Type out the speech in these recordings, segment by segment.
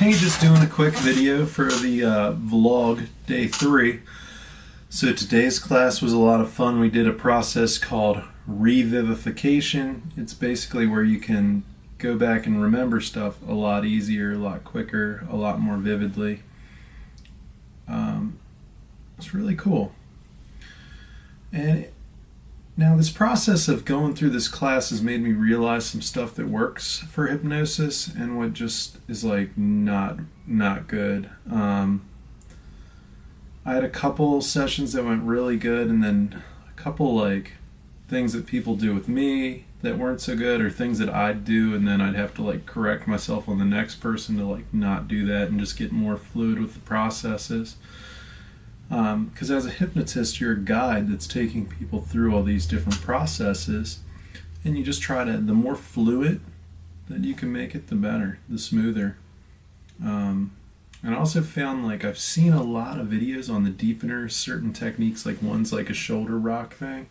Hey, just doing a quick video for the vlog day 3. So today's class was a lot of fun. We did a process called revivification. It's basically where you can go back and remember stuff a lot easier, a lot quicker, a lot more vividly. It's really cool. And now this process of going through this class has made me realize some stuff that works for hypnosis and what just is like not good. I had a couple sessions that went really good, and then a couple like things that people do with me that weren't so good, or things that I'd do and then I'd have to like correct myself on the next person to like not do that and just get more fluid with the processes. Because as a hypnotist, you're a guide that's taking people through all these different processes, and you just try to, the more fluid that you can make it, the better, the smoother. And I also found, like, I've seen a lot of videos on the deepeners, certain techniques, like one's like a shoulder rock thing.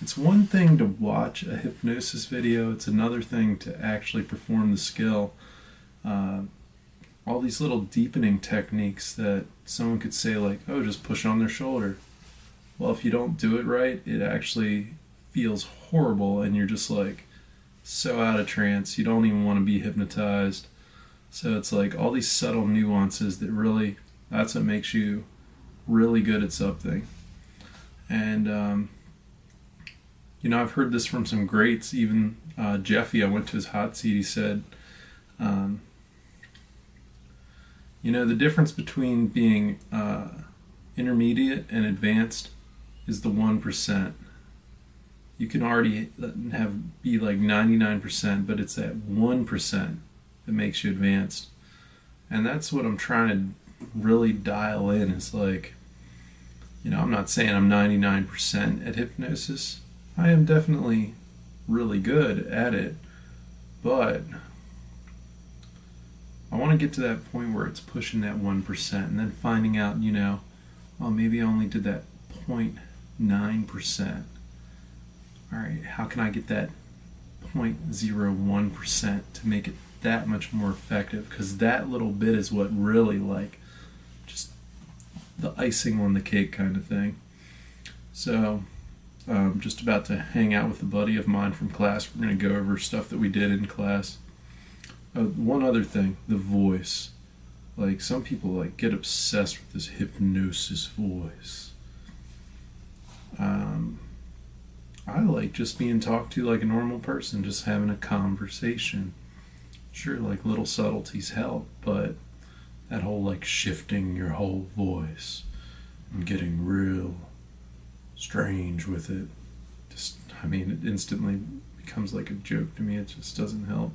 It's one thing to watch a hypnosis video, it's another thing to actually perform the skill. All these little deepening techniques that someone could say, like, oh, just push on their shoulder. Well, if you don't do it right, it actually feels horrible, and you're just like so out of trance, you don't even want to be hypnotized. So it's like all these subtle nuances that really, that's what makes you really good at something. And you know, I've heard this from some greats, even Jeffy, I went to his hot seat, he said, you know, the difference between being intermediate and advanced is the 1%. You can already be like 99%, but it's that 1% that makes you advanced. And that's what I'm trying to really dial in, is like, you know, I'm not saying I'm 99% at hypnosis. I am definitely really good at it, but I want to get to that point where it's pushing that 1% and then finding out, you know, oh, maybe I only did that 0.9%. All right, how can I get that 0.01% to make it that much more effective? Because that little bit is what really, like, just the icing on the cake kind of thing. So I'm just about to hang out with a buddy of mine from class. We're going to go over stuff that we did in class. One other thing, the voice. Like, some people like get obsessed with this hypnosis voice. I like just being talked to like a normal person, just having a conversation. Sure, like little subtleties help, but that whole like shifting your whole voice and getting real strange with it, just, I mean, it instantly becomes like a joke to me. It just doesn't help.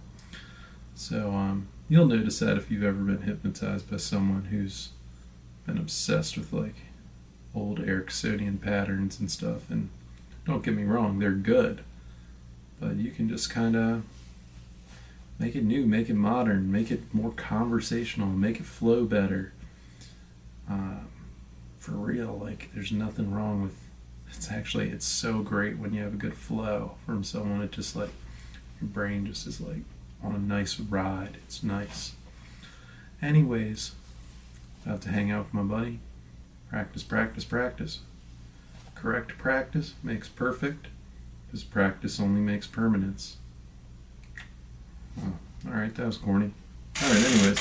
So you'll notice that if you've ever been hypnotized by someone who's been obsessed with like old Ericksonian patterns and stuff. And don't get me wrong, they're good, but you can just kind of make it new, make it modern, make it more conversational, make it flow better. For real, like, there's nothing wrong with, it's so great when you have a good flow from someone. It just, like, your brain just is like on a nice ride. It's nice. Anyways, about to hang out with my buddy. Practice, practice, practice. Correct practice makes perfect, because practice only makes permanence. Oh, alright, that was corny. Alright, anyways.